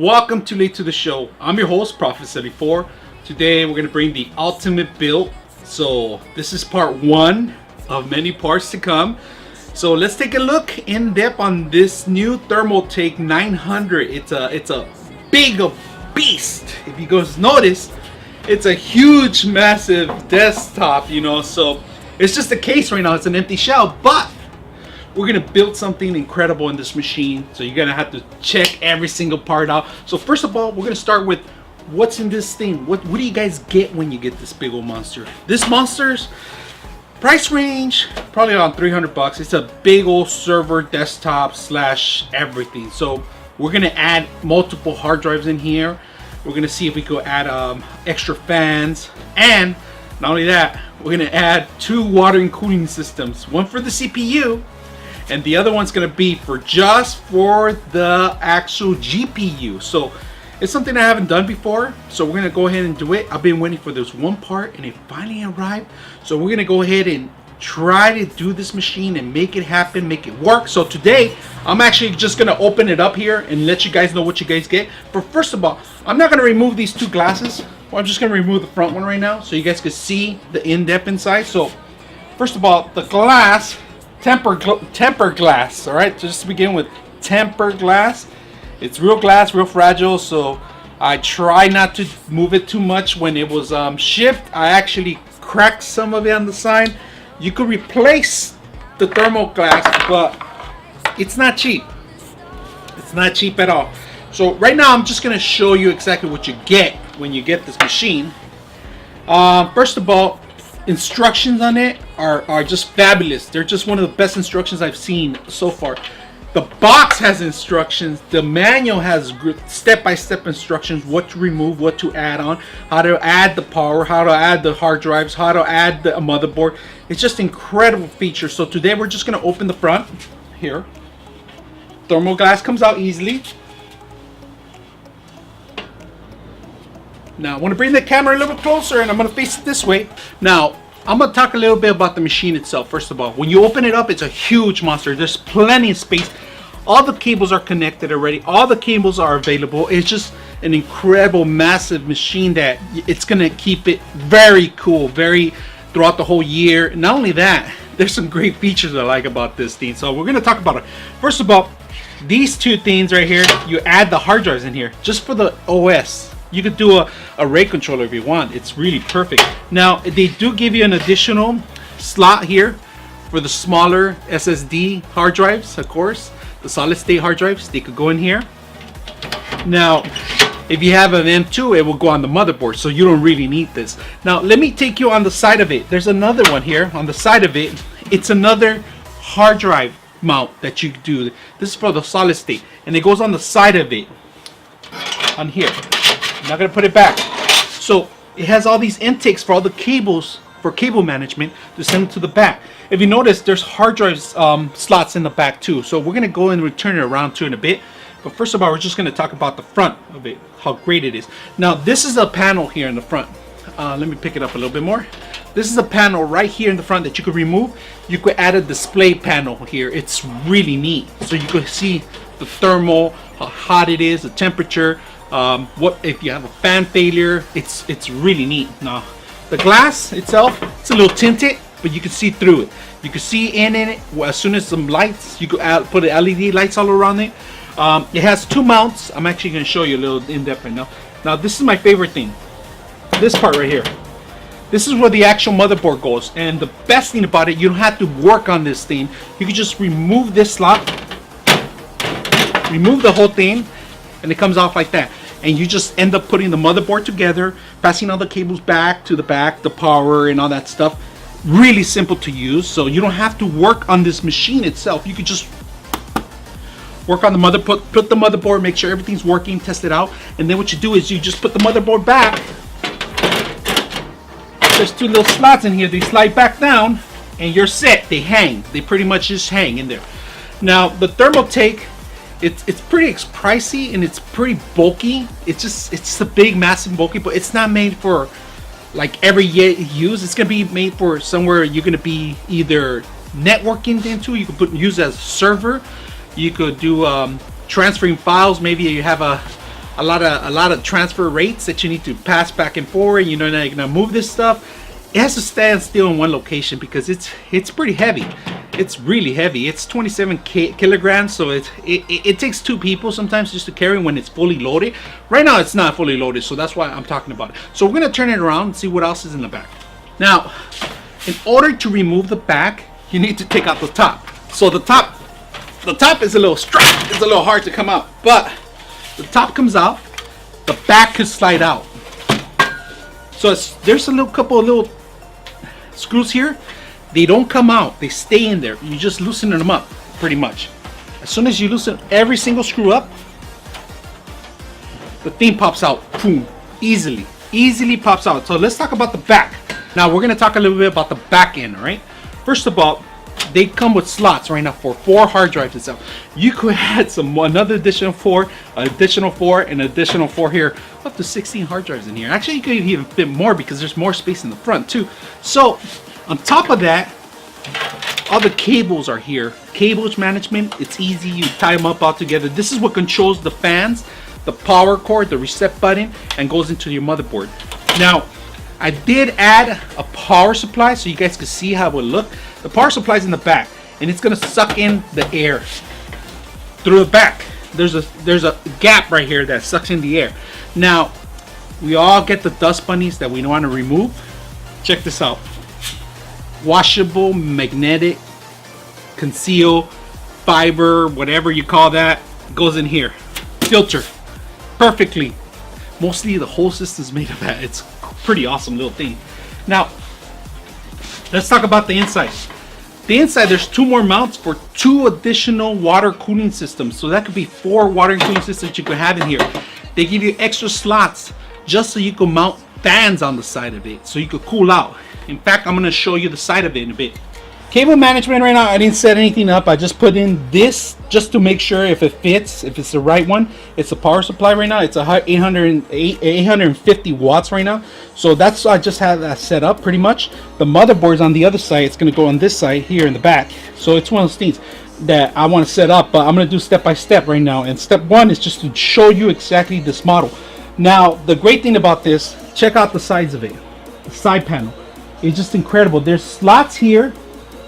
Welcome too late to the show. I'm your host, Prophet74. Today we're going to bring the ultimate build. So this is part one of many parts to come. So let's take a look in depth on this new Thermaltake 900. It's a big beast. If you guys notice, it's a huge, massive desktop, so it's just a case right now. It's an empty shell, but we're gonna build something incredible in this machine, so you're gonna have to check every single part out. So first of all, we're gonna start with what's in this thing. What do you guys get when you get this big old monster? This monster's price range probably around 300 bucks. It's a big old server desktop slash everything. So we're gonna add multiple hard drives in here. We're gonna see if we could add extra fans, and not only that, we're gonna add 2 water and cooling systems, one for the CPU and the other one's gonna be for the actual GPU. So it's something I haven't done before, so we're gonna go ahead and do it. I've been waiting for this one part and it finally arrived, so we're gonna go ahead and try to do this machine and make it happen, make it work. So today I'm actually just gonna open it up here and let you guys know what you guys get. But first of all, I'm not gonna remove these 2 glasses. Well, I'm just gonna remove the front one right now so you guys can see the in-depth inside. So first of all, the glass, tempered glass. All right, just to begin with, tempered glass. It's real glass, real fragile, so I try not to move it too much. When it was shipped, I actually cracked some of it on the side. You could replace the thermal glass, but it's not cheap. It's not cheap at all. So right now I'm just gonna show you exactly what you get when you get this machine. First of all, instructions on it are just fabulous. They're just one of the best instructions I've seen so far. The box has instructions. The manual has step-by-step instructions, what to remove, what to add on, how to add the power, how to add the hard drives, how to add the motherboard. It's just incredible features. So today we're just gonna open the front here. Thermal glass comes out easily. Now I want to bring the camera a little bit closer and I'm going to face it this way. Now I'm going to talk a little bit about the machine itself. First of all, when you open it up, it's a huge monster. There's plenty of space. All the cables are connected already. All the cables are available. It's just an incredible, massive machine that it's going to keep it very cool, throughout the whole year. Not only that, there's some great features I like about this thing. So we're going to talk about it. First of all, these 2 things right here, you add the hard drives in here just for the OS. You could do a array controller if you want. It's really perfect. Now they do give you an additional slot here for the smaller SSD hard drives. Of course, the solid state hard drives, they could go in here. Now if you have an M2, it will go on the motherboard, so you don't really need this. Now let me take you on the side of it. There's another one here on the side of it. It's another hard drive mount that you do. This is for the solid state, and it goes on the side of it on here. I'm not gonna put it back. So it has all these intakes for all the cables, for cable management, to send it to the back. If you notice, there's hard drives slots in the back too. So we're gonna go and return it around to in a bit. But first of all, we're just gonna talk about the front of it, how great it is. Now this is a panel here in the front. Let me pick it up a little bit more. This is a panel right here in the front that you could remove. You could add a display panel here. It's really neat. So you could see the thermal, how hot it is, the temperature. What if you have a fan failure? It's really neat. Now the glass itself, it's a little tinted, but you can see through it. You can see in it. As soon as some lights, you could put LED lights all around it. It has 2 mounts. I'm actually going to show you a little in depth right now. Now this is my favorite thing, this part right here. This is where the actual motherboard goes, and the best thing about it, you don't have to work on this thing. You can just remove this slot, remove the whole thing, and it comes off like that. And you just end up putting the motherboard together, passing all the cables back to the back, the power and all that stuff. Really simple to use, so you don't have to work on this machine itself. You could just work on the motherboard, put the motherboard, make sure everything's working, test it out, and then what you do is you just put the motherboard back. There's 2 little slots in here. They slide back down and you're set. They hang. They pretty much just hang in there. Now the Thermaltake, it's pretty pricey and it's pretty bulky. It's a big, massive, bulky, but it's not made for like every use. It's gonna be made for somewhere you're gonna be either networking into. You could use as a server. You could do transferring files. Maybe you have a lot of transfer rates that you need to pass back and forward. You know, now you're gonna move this stuff. It has to stand still in one location because it's pretty heavy. It's really heavy. It's 27 kilograms, so it takes 2 people sometimes just to carry when it's fully loaded. Right now it's not fully loaded, so that's why I'm talking about it. So we're gonna turn it around and see what else is in the back. Now, in order to remove the back, you need to take out the top. So the top is a little strap. It's a little hard to come out, but the top comes out. The back could slide out. So there's a couple of little screws here. They don't come out. They stay in there. You just loosen them up, pretty much. As soon as you loosen every single screw up, the thing pops out. Boom. Easily pops out. So let's talk about the back. Now we're gonna talk a little bit about the back end, all right? First of all, they come with slots right now for 4 hard drives itself. You could add another additional 4, additional 4, and additional 4 here, up to 16 hard drives in here. Actually, you could even fit more because there's more space in the front too. So on top of that, all the cables are here. Cables management, it's easy. You tie them up all together. This is what controls the fans, the power cord, the reset button, and goes into your motherboard. Now, I did add a power supply so you guys can see how it would look. The power supply is in the back, and it's gonna suck in the air through the back. There's a gap right here that sucks in the air. Now, we all get the dust bunnies that we want to remove. Check this out. Washable, magnetic, conceal, fiber, whatever you call that, goes in here. Filter, perfectly. Mostly the whole system's made of that. It's pretty awesome little thing. Now, let's talk about the inside. The inside, there's 2 more mounts for 2 additional water cooling systems. So that could be 4 water cooling systems you could have in here. They give you extra slots just so you can mount fans on the side of it so you could cool out. In fact, I'm going to show you the side of it in a bit. Cable management right now, I didn't set anything up. I just put in this just to make sure if it fits, if it's the right one. It's a power supply right now. It's a 850 watts right now. So that's, I just have that set up pretty much. The motherboard's on the other side. It's going to go on this side here in the back. So it's one of those things that I want to set up, but I'm going to do step by step right now. And step 1 is just to show you exactly this model. Now, the great thing about this, check out the sides of it. The side panel. It's just incredible. There's slots here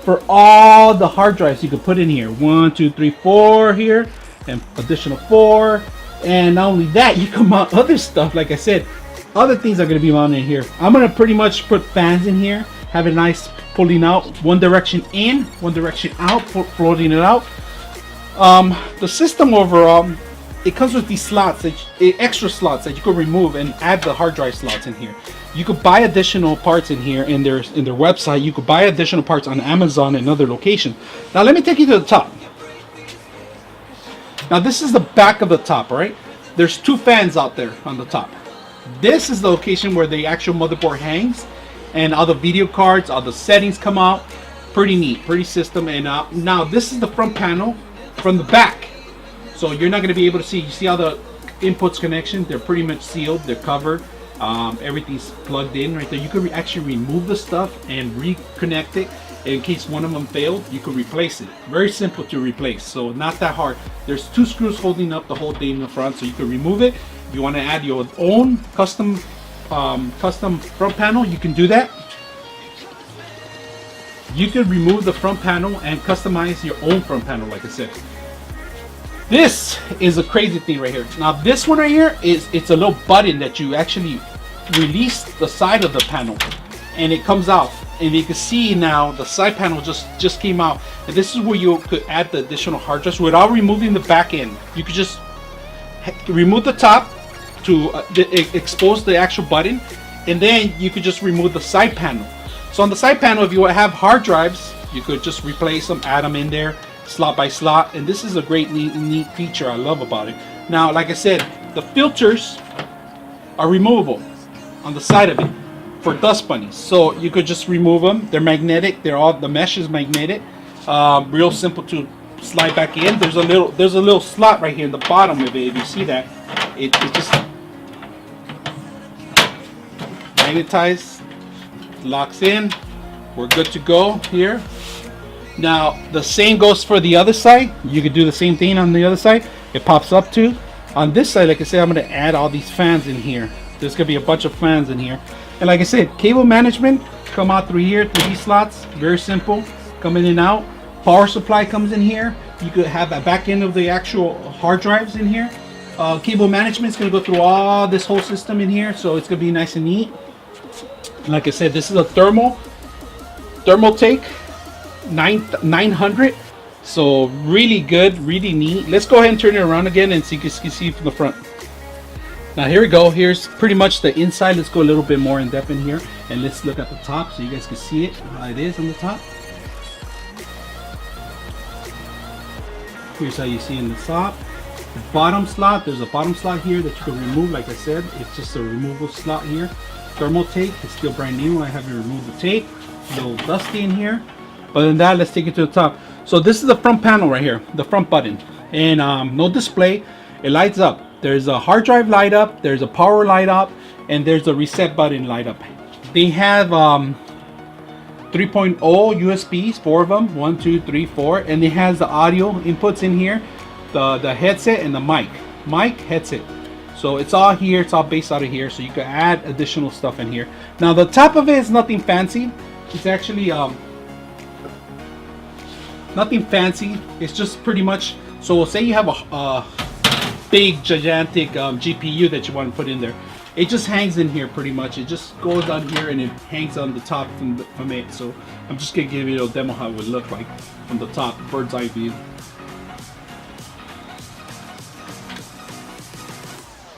for all the hard drives you could put in here. 1, 2, 3, 4 here, and additional 4. And not only that, you can mount other stuff. Like I said, other things are going to be mounted in here. I'm going to pretty much put fans in here, have it nice pulling out, one direction in, one direction out, floating it out. The system overall, it comes with these slots, extra slots that you could remove and add the hard drive slots in here. You could buy additional parts in here in their website. You could buy additional parts on Amazon and other locations. Now let me take you to the top. Now this is the back of the top, right? There's 2 fans out there on the top. This is the location where the actual motherboard hangs, and all the video cards, all the settings come out. Pretty neat, pretty system. And now this is the front panel from the back. So you're not going to be able to see. You see all the inputs connection? They're pretty much sealed. They're covered. Everything's plugged in right there. You could actually remove the stuff and reconnect it. In case one of them failed, you could replace it. Very simple to replace, so not that hard. There's 2 screws holding up the whole thing in the front, so you could remove it. If you want to add your own custom front panel, you can do that. You can remove the front panel and customize your own front panel, like I said. This is a crazy thing right here. Now this one right here it's a little button that you actually release the side of the panel, and it comes out, and you can see now the side panel just came out. And this is where you could add the additional hard drives without removing the back end. You could just remove the top to expose the actual button, and then you could just remove the side panel. So on the side panel, if you have hard drives, you could just replace them, add them in there slot by slot. And this is a great neat feature I love about it. Now, like I said, the filters are removable on the side of it for dust bunnies, so you could just remove them. They're magnetic. The mesh is magnetic. Real simple to slide back in. There's a little slot right here in the bottom of it. If you see that, it just magnetized, locks in. We're good to go here. Now the same goes for the other side. You could do the same thing on the other side. It pops up too. On this side, like I said, I'm going to add all these fans in here. There's going to be a bunch of fans in here. And like I said, cable management come out through here, through these slots. Very simple. Come in and out. Power supply comes in here. You could have a back end of the actual hard drives in here. Cable management is going to go through all this whole system in here, so it's going to be nice and neat. Like I said, this is a Thermaltake 900. So really good, really neat. Let's go ahead and turn it around again and see, you can see from the front. Now here we go. Here's pretty much the inside. Let's go a little bit more in depth in here, and let's look at the top so you guys can see it how it is on the top. Here's how you see in the top. The bottom slot, there's a bottom slot here that you can remove. Like I said, it's just a removable slot here. Thermaltake, it's still brand new. I haven't removed the tape. A little dusty in here. Other than that, let's take it to the top. So this is the front panel right here, the front button, and no display. It lights up. There's a hard drive light up, there's a power light up, and there's a reset button light up. They have 3.0 USBs, 4 of them, 1, 2, 3, 4, and it has the audio inputs in here, the headset and the mic headset. So it's all here, it's all based out of here, so you can add additional stuff in here. Now the top of it is nothing fancy. It's actually nothing fancy. It's just pretty much, so say you have a big gigantic GPU that you want to put in there. It just hangs in here pretty much. It just goes on here and it hangs on the top from it. So I'm just gonna give you a demo how it would look like from the top, bird's eye view.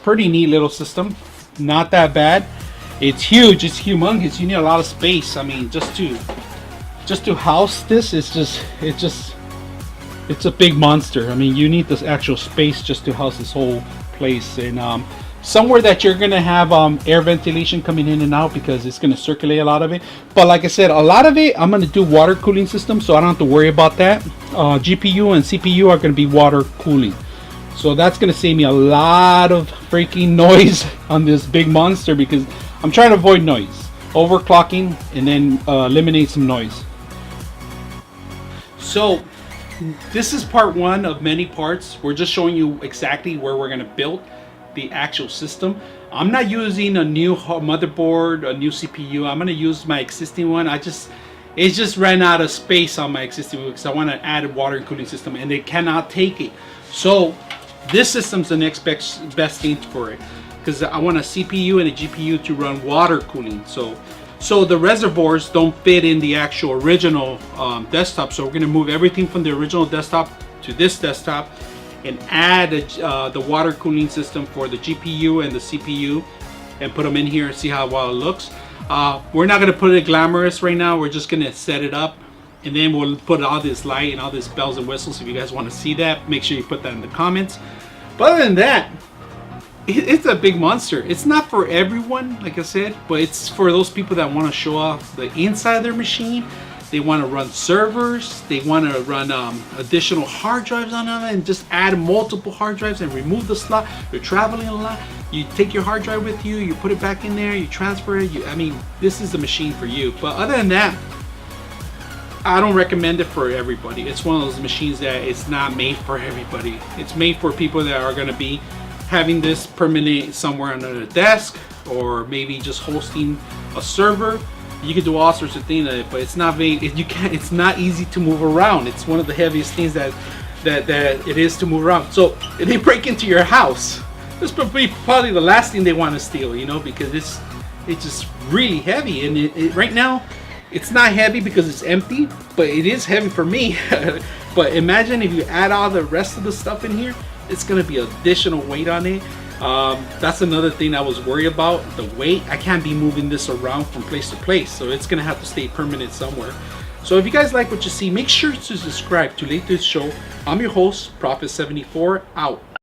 Pretty neat little system, not that bad. It's huge, it's humongous. You need a lot of space. I mean, just to house this, it's a big monster. I mean, you need this actual space just to house this whole place, and somewhere that you're gonna have air ventilation coming in and out, because it's gonna circulate a lot of it. But like I said, a lot of it I'm gonna do water cooling system, so I don't have to worry about that. GPU and CPU are gonna be water cooling, so that's gonna save me a lot of freaking noise on this big monster, because I'm trying to avoid noise, overclocking, and then eliminate some noise. So this is part one of many parts. We're just showing you exactly where we're going to build the actual system. I'm not using a new motherboard, a new CPU. I'm going to use my existing one. It just ran out of space on my existing one because I want to add a water and cooling system, and it cannot take it. So this system's the next best thing for it, because I want a CPU and a GPU to run water cooling. So the reservoirs don't fit in the actual original desktop. So we're going to move everything from the original desktop to this desktop and add the water cooling system for the GPU and the CPU and put them in here and see how well it looks. We're not going to put it glamorous right now. We're just going to set it up, and then we'll put all this light and all this bells and whistles. If you guys want to see that, make sure you put that in the comments. But other than that, it's a big monster. It's not for everyone, like I said, but it's for those people that want to show off the inside of their machine. They want to run servers, they want to run additional hard drives on it, and just add multiple hard drives and remove the slot. You're traveling a lot, you take your hard drive with you, you put it back in there, you transfer it. I mean, this is the machine for you. But other than that, I don't recommend it for everybody. It's one of those machines that it's not made for everybody. It's made for people that are going to be having this permanent somewhere under the desk, or maybe just hosting a server. You can do all sorts of things, but it's not very, it's not easy to move around. It's one of the heaviest things that it is to move around. So if they break into your house, this would be probably the last thing they want to steal, you know, because it's just really heavy. And right now it's not heavy because it's empty, but it is heavy for me. But imagine if you add all the rest of the stuff in here, it's going to be additional weight on it. That's another thing I was worried about, the weight. I can't be moving this around from place to place, so it's going to have to stay permanent somewhere. So if you guys like what you see, make sure to subscribe to Latest Show. I'm your host, Prophet74, out.